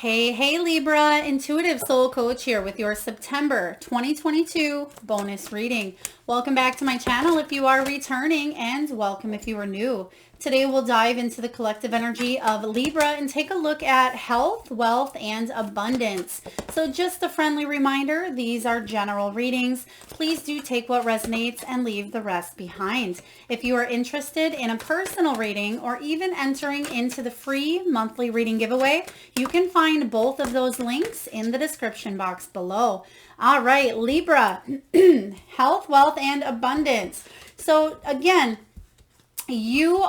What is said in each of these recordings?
Hey, Libra, Intuitive Soul Coach here with your September 2022 bonus reading. Welcome back to my channel if you are returning, and welcome if you are new. Today we'll dive into the collective energy of Libra and take a look at health, wealth, and abundance. So just a friendly reminder, these are general readings. Please do take what resonates and leave the rest behind. If you are interested in a personal reading or even entering into the free monthly reading giveaway, you can find both of those links in the description box below. All right, Libra, health, wealth, and abundance. So again, you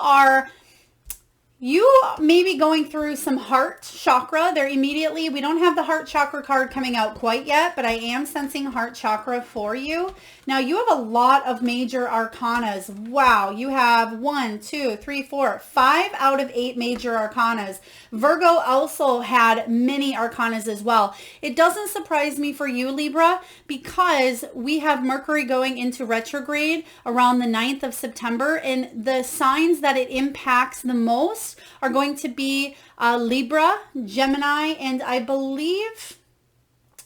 may be going through some heart chakra there immediately. We don't have the heart chakra card coming out quite yet, but I am sensing heart chakra for you. Now you have a lot of major arcanas. Wow, you have 1, 2, 3, 4, 5 out of 8 major arcanas. Virgo also had many arcanas as well. It doesn't surprise me for you, Libra, because we have Mercury going into retrograde around the 9th of September, and the signs that it impacts the most are going to be Libra, Gemini, and I believe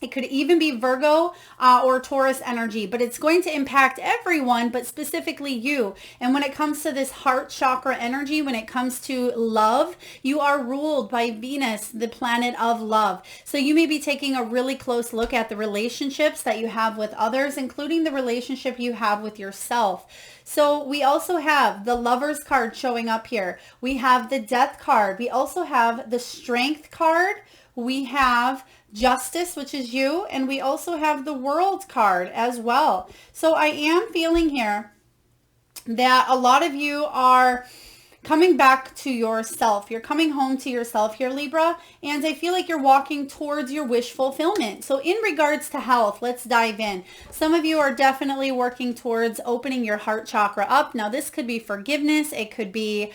it could even be Virgo or Taurus energy, but it's going to impact everyone, but specifically you. And when it comes to this heart chakra energy, when it comes to love, you are ruled by Venus, the planet of love. So you may be taking a really close look at the relationships that you have with others, including the relationship you have with yourself. So we also have the Lovers card showing up here. We have the Death card. We also have the Strength card. We have Justice, which is you, and we also have the World card as well. So I am feeling here that a lot of you are coming back to yourself. You're coming home to yourself here, Libra, and I feel like you're walking towards your wish fulfillment. So in regards to health, let's dive in. Some of you are definitely working towards opening your heart chakra up. Now, this could be forgiveness. It could be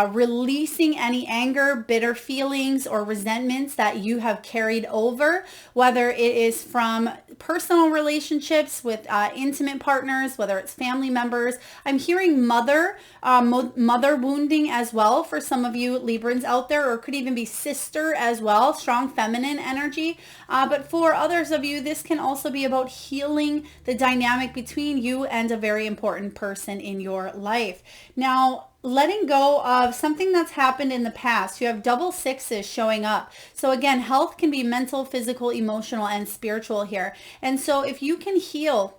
releasing any anger, bitter feelings, or resentments that you have carried over, whether it is from personal relationships with intimate partners, whether it's family members. I'm hearing mother wounding as well for some of you Librans out there, or it could even be sister as well, strong feminine energy. But for others of you, this can also be about healing the dynamic between you and a very important person in your life. Now, letting go of something that's happened in the past. You have double sixes showing up. So again, health can be mental, physical, emotional, and spiritual here. And so if you can heal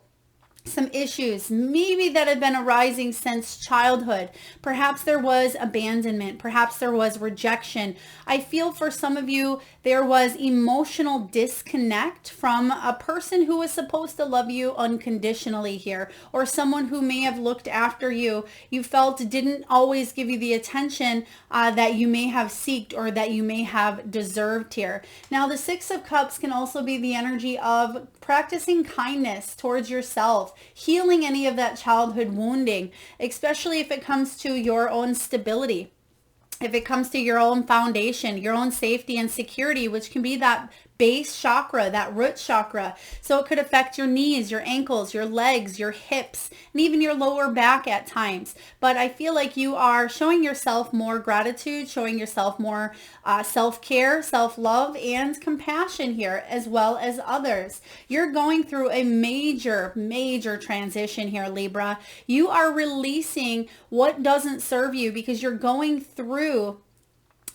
some issues maybe that have been arising since childhood. Perhaps there was abandonment. Perhaps there was rejection. I feel for some of you, there was emotional disconnect from a person who was supposed to love you unconditionally here, or someone who may have looked after you. You felt didn't always give you the attention that you may have sought or that you may have deserved here. Now, the Six of Cups can also be the energy of practicing kindness towards yourself, healing any of that childhood wounding, especially if it comes to your own stability, if it comes to your own foundation, your own safety and security, which can be that base chakra, that root chakra. So it could affect your knees, your ankles, your legs, your hips, and even your lower back at times. But I feel like you are showing yourself more gratitude, showing yourself more self-care, self-love, and compassion here, as well as others. You're going through a major transition here, Libra. You are releasing what doesn't serve you because you're going through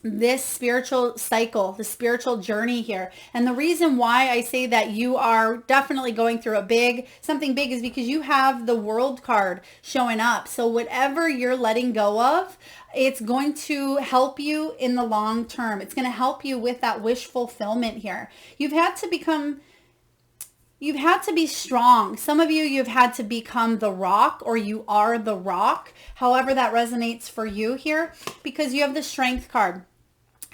this spiritual cycle, the spiritual journey here. And the reason why I say that you are definitely going through something big is because you have the World card showing up. So whatever you're letting go of, it's going to help you in the long term. It's going to help you with that wish fulfillment here. You've had to be strong. Some of you've had to become the rock, or you are the rock. However that resonates for you here, because you have the Strength card.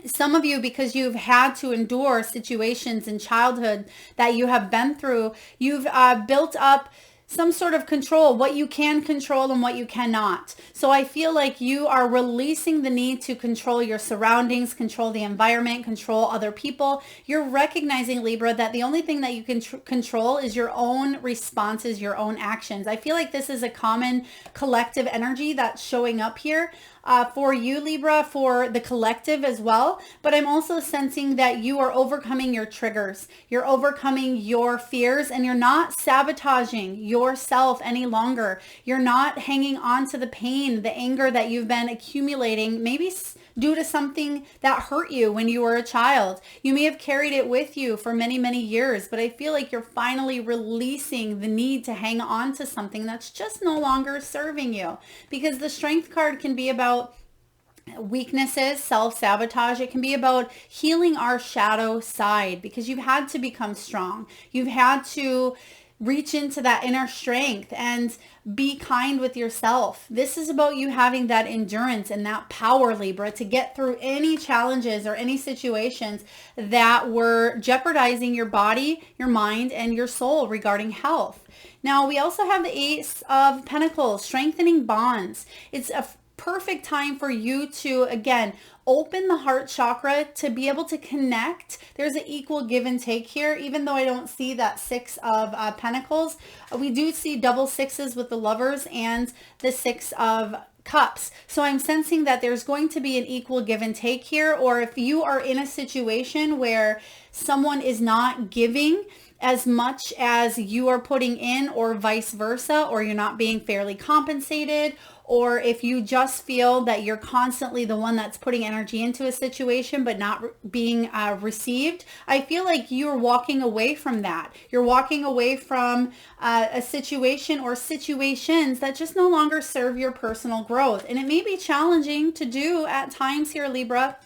Some of you, because you've had to endure situations in childhood that you have been through, you've built up some sort of control, what you can control and what you cannot. So I feel like you are releasing the need to control your surroundings, control the environment, control other people. You're recognizing, Libra, that the only thing that you can control is your own responses, your own actions. I feel like this is a common collective energy that's showing up here. for you, Libra, for the collective as well. But I'm also sensing that you are overcoming your triggers. You're overcoming your fears, and you're not sabotaging yourself any longer. You're not hanging on to the pain, the anger that you've been accumulating, maybe due to something that hurt you when you were a child. You may have carried it with you for many, many years, but I feel like you're finally releasing the need to hang on to something that's just no longer serving you. Because the Strength card can be about weaknesses, self-sabotage. It can be about healing our shadow side, because you've had to become strong. You've had to reach into that inner strength and be kind with yourself. This is about you having that endurance and that power, Libra, to get through any challenges or any situations that were jeopardizing your body, your mind, and your soul regarding health. Now, we also have the Ace of Pentacles, strengthening bonds. It's a perfect time for you to, again, open the heart chakra to be able to connect. There's an equal give and take here, even though I don't see that Six of Pentacles. We do see double sixes with the Lovers and the Six of Cups. So I'm sensing that there's going to be an equal give and take here, or if you are in a situation where someone is not giving as much as you are putting in, or vice versa, or you're not being fairly compensated, or if you just feel that you're constantly the one that's putting energy into a situation but not being received, I feel like you're walking away from that. You're walking away from a situation or situations that just no longer serve your personal growth. And it may be challenging to do at times here, Libra,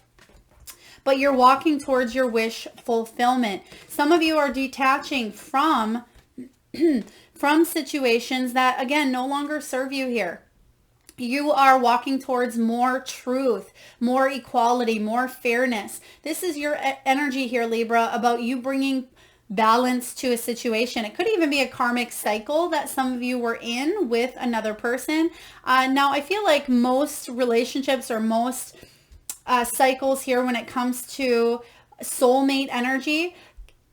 but you're walking towards your wish fulfillment. Some of you are detaching from situations that, again, no longer serve you here. You are walking towards more truth, more equality, more fairness. This is your energy here, Libra, about you bringing balance to a situation. It could even be a karmic cycle that some of you were in with another person. Now, I feel like most relationships or most cycles here when it comes to soulmate energy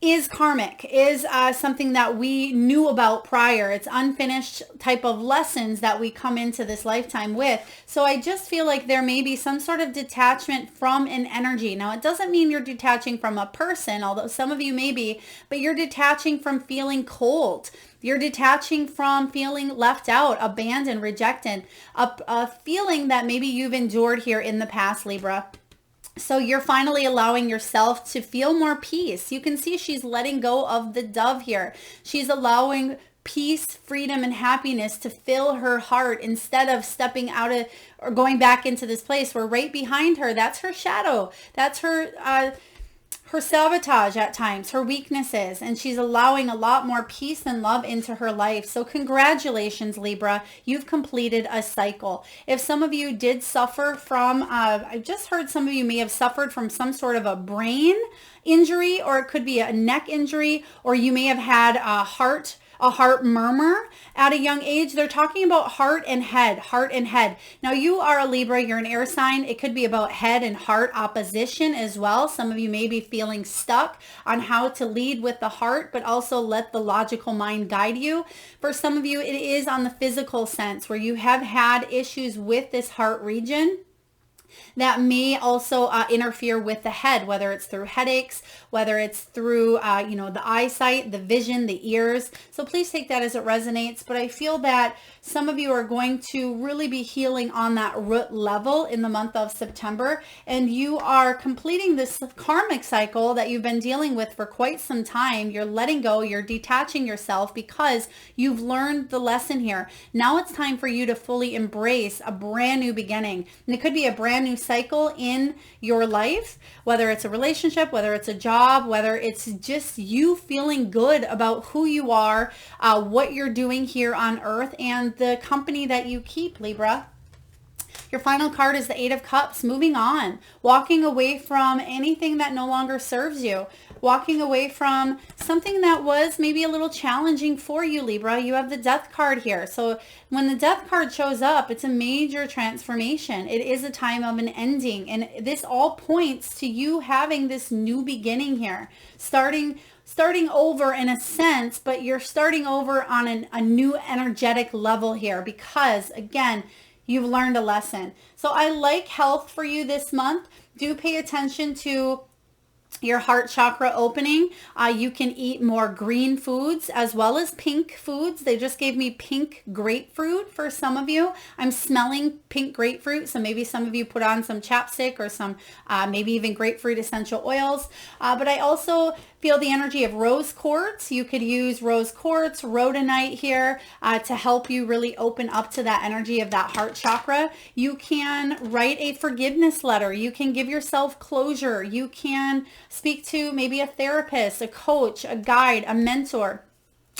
is karmic, is something that we knew about prior. It's unfinished type of lessons that we come into this lifetime with. So I just feel like there may be some sort of detachment from an energy. Now, it doesn't mean you're detaching from a person, although some of you may be, but you're detaching from feeling cold. You're detaching from feeling left out, abandoned, rejected, a feeling that maybe you've endured here in the past, Libra. So you're finally allowing yourself to feel more peace. You can see she's letting go of the dove here. She's allowing peace, freedom, and happiness to fill her heart instead of stepping out of or going back into this place where right behind her, that's her shadow. That's her sabotage at times, her weaknesses, and she's allowing a lot more peace and love into her life. So congratulations, Libra, you've completed a cycle. If some of you did suffer from, I just heard some of you may have suffered from some sort of a brain injury, or it could be a neck injury, or you may have had a heart murmur at a young age. They're talking about heart and head, heart and head. Now, you are a Libra, you're an air sign. It could be about head and heart opposition as well. Some of you may be feeling stuck on how to lead with the heart, but also let the logical mind guide you. For some of you, it is on the physical sense where you have had issues with this heart region that may also interfere with the head, whether it's through headaches, whether it's through, the eyesight, the vision, the ears. So please take that as it resonates. But I feel that some of you are going to really be healing on that root level in the month of September. And you are completing this karmic cycle that you've been dealing with for quite some time. You're letting go, you're detaching yourself because you've learned the lesson here. Now it's time for you to fully embrace a brand new beginning. And it could be a brand new cycle in your life, whether it's a relationship, whether it's a job, whether it's just you feeling good about who you are, what you're doing here on earth, and the company that you keep, Libra. Your final card is the Eight of Cups, moving on, walking away from anything that no longer serves you, walking away from something that was maybe a little challenging for you, Libra. You have the Death card here. So when the Death card shows up, it's a major transformation. It is a time of an ending. And this all points to you having this new beginning here, starting over in a sense, but you're starting over on a new energetic level here because, again, You've learned a lesson. So I like health for you this month. Do pay attention to your heart chakra opening. You can eat more green foods as well as pink foods. They just gave me pink grapefruit for some of you. I'm smelling pink grapefruit, so maybe some of you put on some chapstick or some maybe even grapefruit essential oils. But I also feel the energy of rose quartz. You could use rose quartz, rhodonite here to help you really open up to that energy of that heart chakra. You can write a forgiveness letter. You can give yourself closure. You can speak to maybe a therapist, a coach, a guide, a mentor.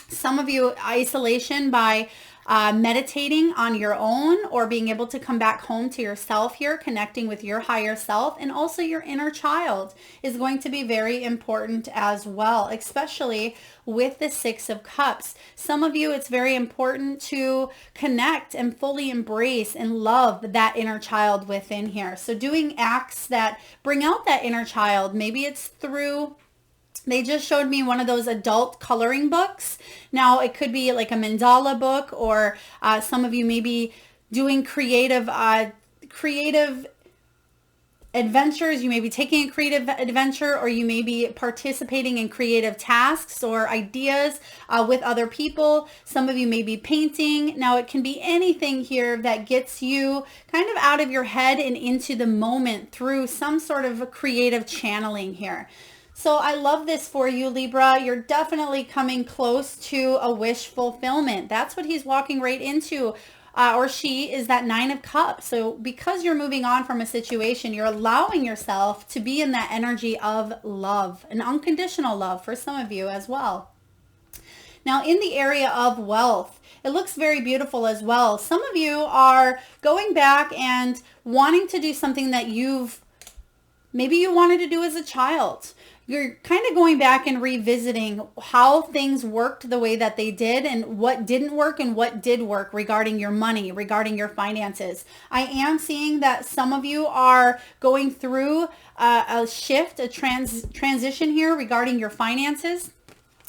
Some of you, isolation by meditating on your own or being able to come back home to yourself here, connecting with your higher self and also your inner child is going to be very important as well, especially with the Six of Cups. Some of you, it's very important to connect and fully embrace and love that inner child within here. So doing acts that bring out that inner child, maybe it's through, they just showed me one of those adult coloring books. Now it could be like a mandala book, or some of you may be doing creative adventures. You may be taking a creative adventure, or you may be participating in creative tasks or ideas with other people. Some of you may be painting. Now it can be anything here that gets you kind of out of your head and into the moment through some sort of a creative channeling here. So I love this for you, Libra. You're definitely coming close to a wish fulfillment. That's what he's walking right into, or she, is that Nine of Cups. So because you're moving on from a situation, you're allowing yourself to be in that energy of love, an unconditional love for some of you as well. Now in the area of wealth, it looks very beautiful as well. Some of you are going back and wanting to do something that maybe you wanted to do as a child. You're kind of going back and revisiting how things worked the way that they did and what didn't work and what did work regarding your money, regarding your finances. I am seeing that some of you are going through a shift, a transition here regarding your finances.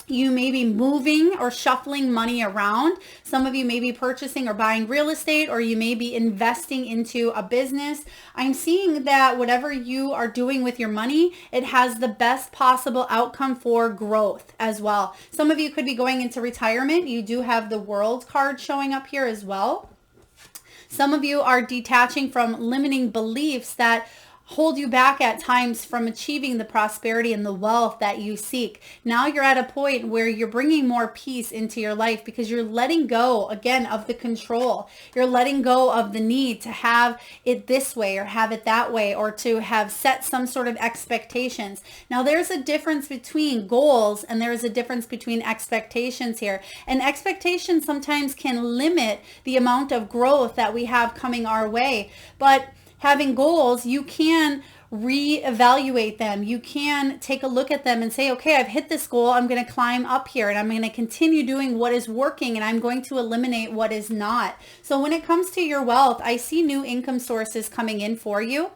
You may be moving or shuffling money around. Some of you may be purchasing or buying real estate, or you may be investing into a business. I'm seeing that whatever you are doing with your money, it has the best possible outcome for growth as well. Some of you could be going into retirement. You do have the World card showing up here as well. Some of you are detaching from limiting beliefs that hold you back at times from achieving the prosperity and the wealth that you seek. Now you're at a point where you're bringing more peace into your life because you're letting go again of the control. You're letting go of the need to have it this way or have it that way, or to have set some sort of expectations. Now there's a difference between goals and there's a difference between expectations here. And expectations sometimes can limit the amount of growth that we have coming our way. But having goals, you can reevaluate them. You can take a look at them and say, okay, I've hit this goal. I'm going to climb up here and I'm going to continue doing what is working and I'm going to eliminate what is not. So when it comes to your wealth, I see new income sources coming in for you.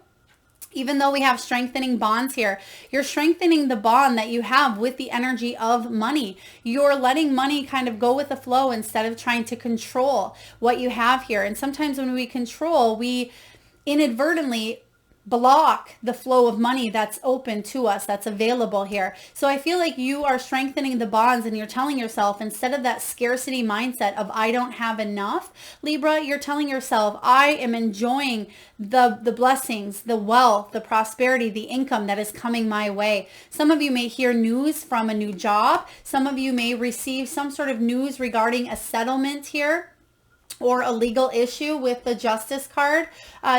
Even though we have strengthening bonds here, you're strengthening the bond that you have with the energy of money. You're letting money kind of go with the flow instead of trying to control what you have here. And sometimes when we control, we inadvertently block the flow of money that's open to us, that's available here. So I feel like you are strengthening the bonds and you're telling yourself, instead of that scarcity mindset of I don't have enough, Libra, you're telling yourself, I am enjoying the blessings, the wealth, the prosperity, the income that is coming my way. Some of you may hear news from a new job. Some of you may receive some sort of news regarding a settlement here, or a legal issue with the Justice card.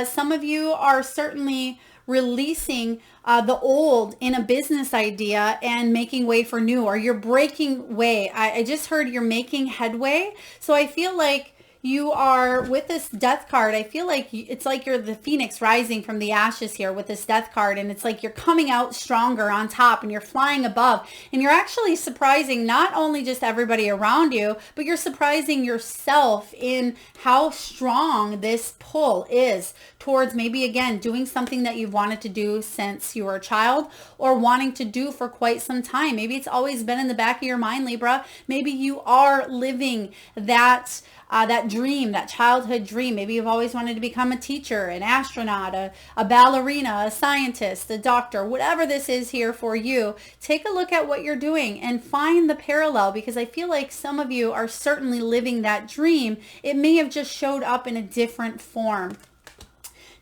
Some of you are certainly releasing the old in a business idea and making way for new, or you're breaking way. I just heard you're making headway. So I feel like you are, with this Death card, I feel like it's like you're the phoenix rising from the ashes here with this Death card, and it's like you're coming out stronger on top and you're flying above, and you're actually surprising not only just everybody around you, but you're surprising yourself in how strong this pull is towards maybe, again, doing something that you've wanted to do since you were a child, or wanting to do for quite some time. Maybe it's always been in the back of your mind, Libra. Maybe you are living that that dream, that childhood dream. Maybe you've always wanted to become a teacher, an astronaut, a ballerina, a scientist, a doctor, whatever this is here for you. Take a look at what you're doing and find the parallel, because I feel like some of you are certainly living that dream. It may have just showed up in a different form.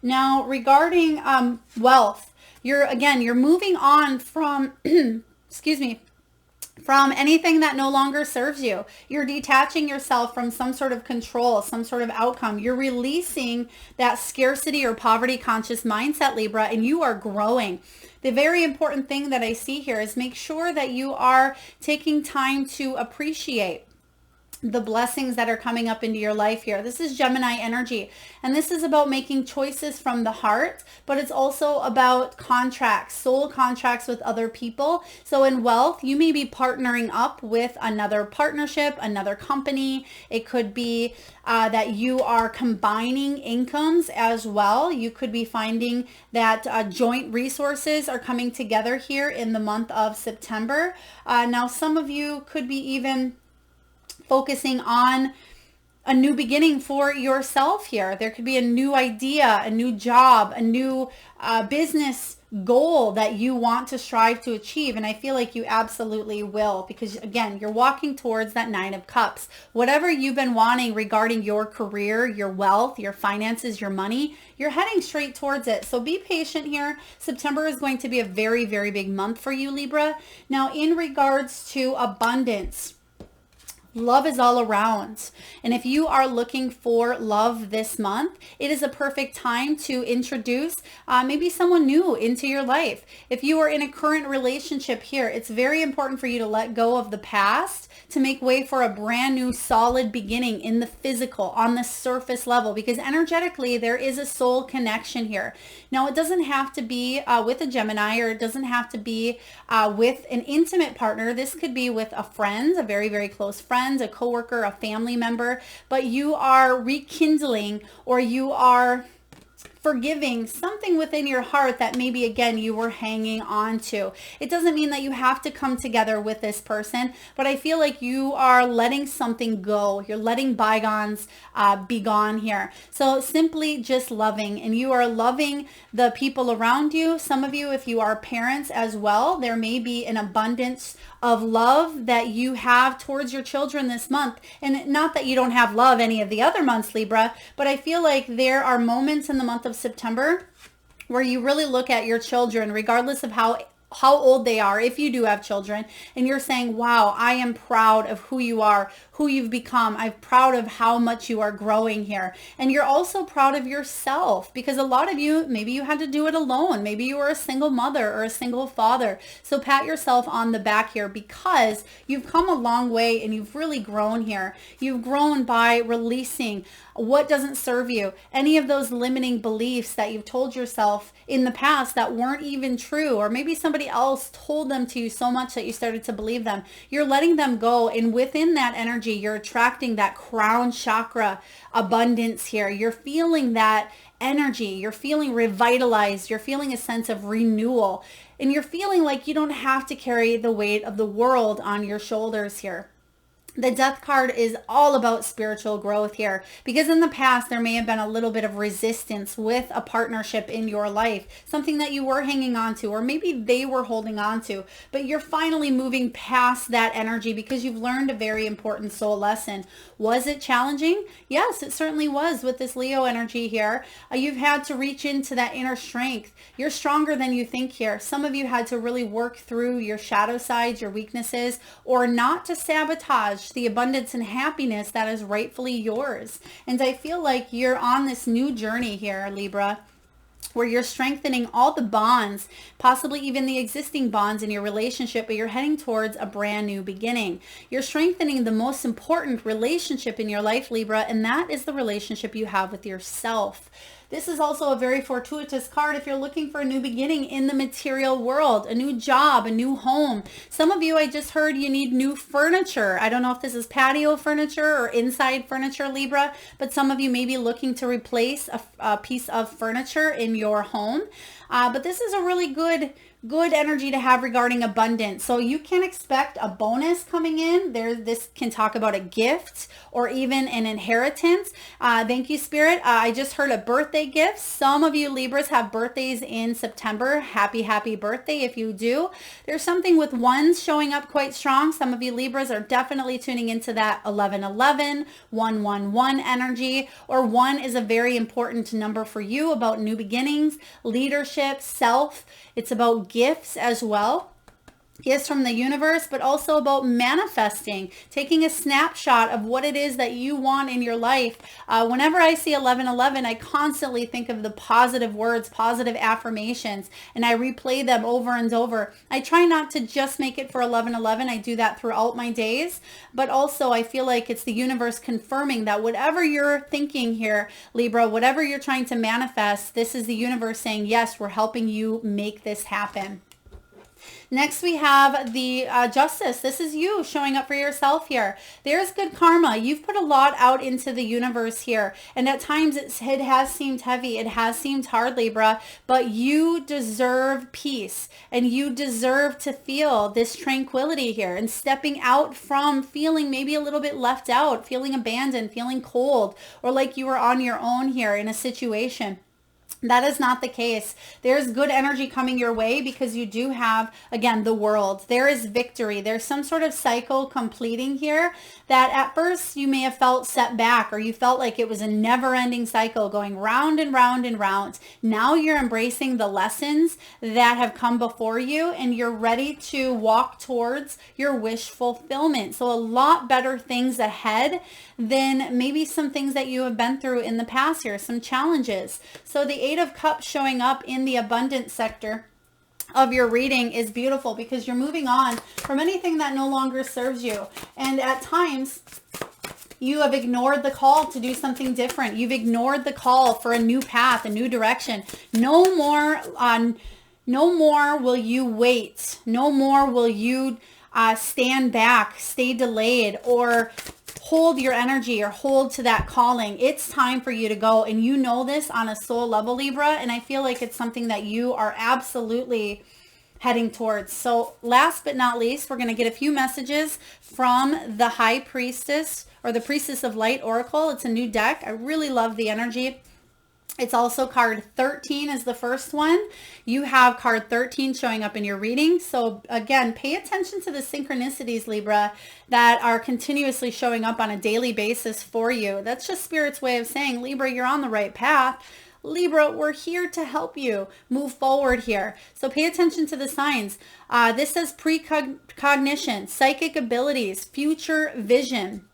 Now, regarding wealth, you're moving on from, excuse me, from anything that no longer serves you. You're detaching yourself from some sort of control, some sort of outcome. You're releasing that scarcity or poverty conscious mindset, Libra, and you are growing. The very important thing that I see here is make sure that you are taking time to appreciate the blessings that are coming up into your life here. This is Gemini energy, and this is about making choices from the heart, but it's also about contracts, soul contracts with other people. So in wealth, you may be partnering up with another partnership, another company. It could be that you are combining incomes as well. You could be finding that joint resources are coming together here in the month of September. Now, some of you could be even focusing on a new beginning for yourself here. There could be a new idea, a new job, a new business goal that you want to strive to achieve. And I feel like you absolutely will, because again, you're walking towards that 9 of Cups. Whatever you've been wanting regarding your career, your wealth, your finances, your money, you're heading straight towards it. So be patient here. September is going to be a very, very big month for you, Libra. Now, in regards to abundance, love is all around. And if you are looking for love this month, it is a perfect time to introduce maybe someone new into your life. If you are in a current relationship here, it's very important for you to let go of the past to make way for a brand new solid beginning in the physical, on the surface level, because energetically there is a soul connection here. Now, it doesn't have to be with a Gemini, or it doesn't have to be with an intimate partner. This could be with a friend, a very, very close friend, a coworker, a family member, but you are rekindling, or you are forgiving something within your heart that maybe, again, you were hanging on to. It doesn't mean that you have to come together with this person, but I feel like you are letting something go. You're letting bygones be gone here. So simply just loving, and you are loving the people around you. Some of you, if you are parents as well, there may be an abundance of love that you have towards your children this month. And not that you don't have love any of the other months, Libra, but I feel like there are moments in the month of September where you really look at your children, regardless of how old they are, if you do have children, and you're saying, wow, I am proud of who you are, who you've become. I'm proud of how much you are growing here. And you're also proud of yourself, because a lot of you, maybe you had to do it alone. Maybe you were a single mother or a single father. So pat yourself on the back here, because you've come a long way and you've really grown here. You've grown by releasing what doesn't serve you, any of those limiting beliefs that you've told yourself in the past that weren't even true, or maybe somebody else told them to you so much that you started to believe them. You're letting them go, and within that energy, you're attracting that crown chakra abundance here. You're feeling that energy. You're feeling revitalized. You're feeling a sense of renewal, and you're feeling like you don't have to carry the weight of the world on your shoulders here. The Death card is all about spiritual growth here, because in the past there may have been a little bit of resistance with a partnership in your life, something that you were hanging on to, or maybe they were holding on to, but you're finally moving past that energy because you've learned a very important soul lesson. Was it challenging? Yes, it certainly was with this Leo energy here. You've had to reach into that inner strength. You're stronger than you think here. Some of you had to really work through your shadow sides, your weaknesses, or not to sabotage the abundance and happiness that is rightfully yours. And I feel like you're on this new journey here, Libra, where you're strengthening all the bonds, possibly even the existing bonds in your relationship, but you're heading towards a brand new beginning. You're strengthening the most important relationship in your life, Libra, and that is the relationship you have with yourself. This is also a very fortuitous card if you're looking for a new beginning in the material world, a new job, a new home. Some of you, I just heard you need new furniture. I don't know if this is patio furniture or inside furniture, Libra, but some of you may be looking to replace a piece of furniture in your home. But this is a really good good energy to have regarding abundance. So you can expect a bonus coming in there. This can talk about a gift or even an inheritance. Thank you, Spirit. I just heard a birthday gift. Some of you Libras have birthdays in September. Happy birthday if you do. There's something with ones showing up quite strong. Some of you Libras are definitely tuning into that 1111, 111 energy, or 1 is a very important number for you, about new beginnings, leadership, self. It's about gifts as well. Gifts from the universe, but also about manifesting, taking a snapshot of what it is that you want in your life. Whenever I see 1111, I constantly think of the positive words, positive affirmations, and I replay them over and over. I try not to just make it for 1111. I do that throughout my days, but also I feel like it's the universe confirming that whatever you're thinking here, Libra, whatever you're trying to manifest, this is the universe saying, yes, we're helping you make this happen. Next, we have the Justice. This is you showing up for yourself here. There's good karma. You've put a lot out into the universe here. And at times it has seemed heavy. It has seemed hard, Libra. But you deserve peace. And you deserve to feel this tranquility here. And stepping out from feeling maybe a little bit left out, feeling abandoned, feeling cold, or like you were on your own here in a situation. That is not the case. There's good energy coming your way because you do have, again, the World. There is victory. There's some sort of cycle completing here that at first you may have felt set back, or you felt like it was a never-ending cycle going round and round and round. Now you're embracing the lessons that have come before you, and you're ready to walk towards your wish fulfillment. So a lot better things ahead than maybe some things that you have been through in the past here, some challenges. So the Eight of Cups showing up in the abundance sector of your reading is beautiful because you're moving on from anything that no longer serves you. And at times, you have ignored the call to do something different. You've ignored the call for a new path, a new direction. No more will you wait. No more will you stand back, stay delayed, or hold your energy or hold to that calling. It's time for you to go. And you know this on a soul level, Libra. And I feel like it's something that you are absolutely heading towards. So last but not least, we're going to get a few messages from the High Priestess, or the Priestess of Light Oracle. It's a new deck. I really love the energy. It's also card 13 is the first one. You have card 13 showing up in your reading. So again, pay attention to the synchronicities, Libra, that are continuously showing up on a daily basis for you. That's just Spirit's way of saying, Libra, you're on the right path. Libra, we're here to help you move forward here. So pay attention to the signs. This says precognition, psychic abilities, future vision.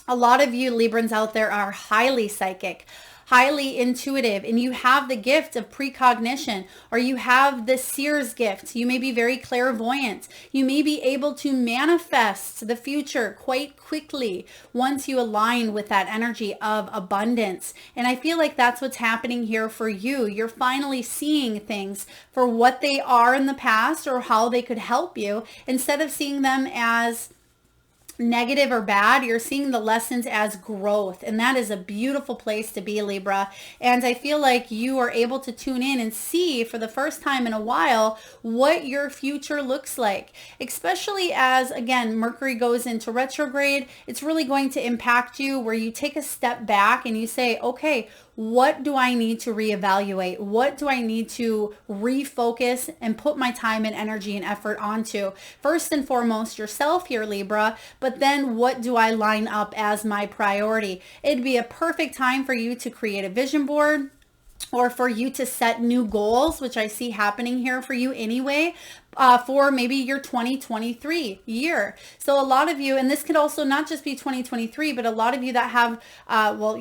A lot of you Librans out there are highly psychic, highly intuitive, and you have the gift of precognition, or you have the Seers gift. You may be very clairvoyant. You may be able to manifest the future quite quickly once you align with that energy of abundance. And I feel like that's what's happening here for you. You're finally seeing things for what they are in the past or how they could help you, instead of seeing them as negative or bad. You're seeing the lessons as growth, and that is a beautiful place to be, Libra. And I feel like you are able to tune in and see for the first time in a while what your future looks like, especially as, again, Mercury goes into retrograde. It's really going to impact you, where you take a step back and you say, okay, what do I need to reevaluate? What do I need to refocus and put my time and energy and effort onto? First and foremost, yourself here, Libra, but then what do I line up as my priority? It'd be a perfect time for you to create a vision board, or for you to set new goals, which I see happening here for you anyway, for maybe your 2023 year. So a lot of you, and this could also not just be 2023, but a lot of you that have,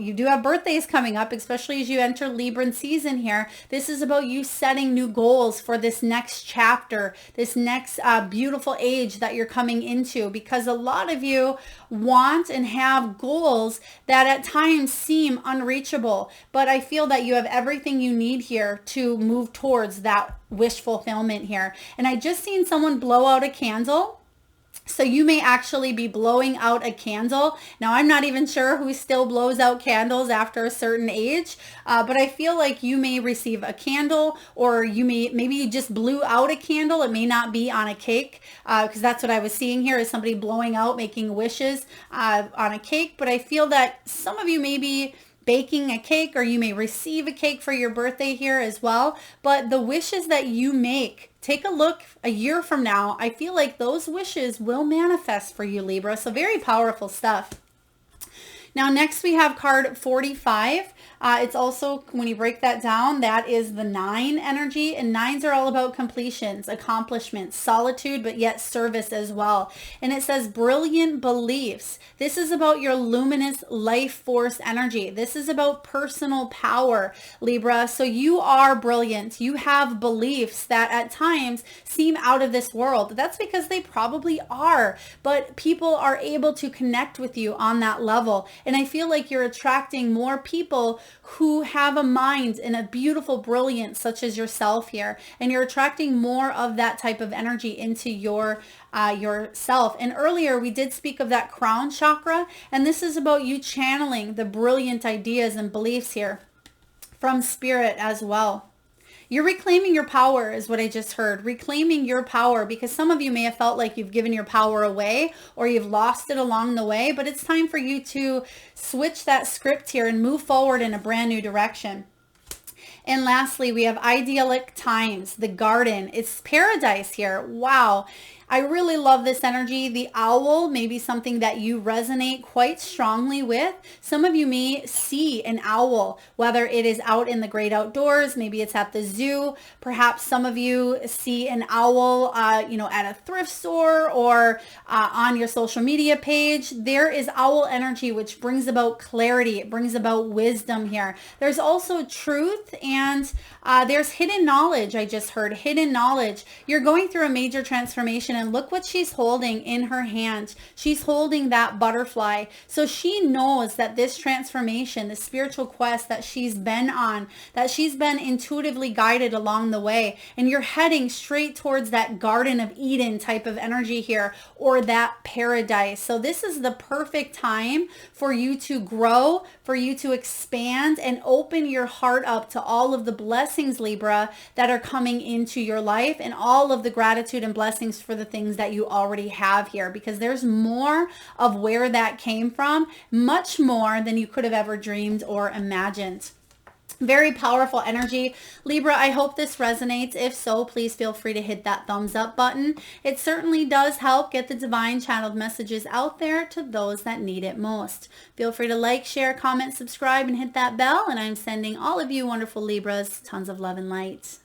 you do have birthdays coming up, especially as you enter Libran season here. This is about you setting new goals for this next chapter, this next beautiful age that you're coming into, because a lot of you want and have goals that at times seem unreachable, but I feel that you have everything you need here to move towards that wish fulfillment here. And I just seen someone blow out a candle, So you may actually be blowing out a candle. Now, I'm not even sure who still blows out candles after a certain age, but I feel like you may receive a candle, or maybe you just blew out a candle. It may not be on a cake, because that's what I was seeing here, is somebody blowing out, making wishes on a cake. But I feel that some of you may be baking a cake, or you may receive a cake for your birthday here as well. But the wishes that you make, take a look a year from now. I feel like those wishes will manifest for you, Libra. So very powerful stuff. Now, next we have card 45. It's also, when you break that down, that is the 9 energy. And 9s are all about completions, accomplishments, solitude, but yet service as well. And it says brilliant beliefs. This is about your luminous life force energy. This is about personal power, Libra. So you are brilliant. You have beliefs that at times seem out of this world. That's because they probably are. But people are able to connect with you on that level. And I feel like you're attracting more people who have a mind and a beautiful brilliance such as yourself here. And you're attracting more of that type of energy into yourself. And earlier we did speak of that crown chakra. And this is about you channeling the brilliant ideas and beliefs here from spirit as well. You're reclaiming your power is what I just heard. Reclaiming your power, because some of you may have felt like you've given your power away or you've lost it along the way, but it's time for you to switch that script here and move forward in a brand new direction. And lastly, we have idyllic times, the garden. It's paradise here. Wow. I really love this energy. The owl may be something that you resonate quite strongly with. Some of you may see an owl, whether it is out in the great outdoors, maybe it's at the zoo. Perhaps some of you see an owl, at a thrift store or on your social media page. There is owl energy, which brings about clarity. It brings about wisdom here. There's also truth, and there's hidden knowledge. I just heard hidden knowledge. You're going through a major transformation, and look what she's holding in her hand. She's holding that butterfly. So she knows that this transformation, the spiritual quest that she's been on, that she's been intuitively guided along the way, and you're heading straight towards that Garden of Eden type of energy here, or that paradise. So this is the perfect time for you to grow, for you to expand and open your heart up to all of the blessings, Libra, that are coming into your life, and all of the gratitude and blessings for the things that you already have here, because there's more of where that came from, much more than you could have ever dreamed or imagined. Very powerful energy. Libra, I hope this resonates. If so, please feel free to hit that thumbs up button. It certainly does help get the divine channeled messages out there to those that need it most. Feel free to like, share, comment, subscribe, and hit that bell. And I'm sending all of you wonderful Libras tons of love and light.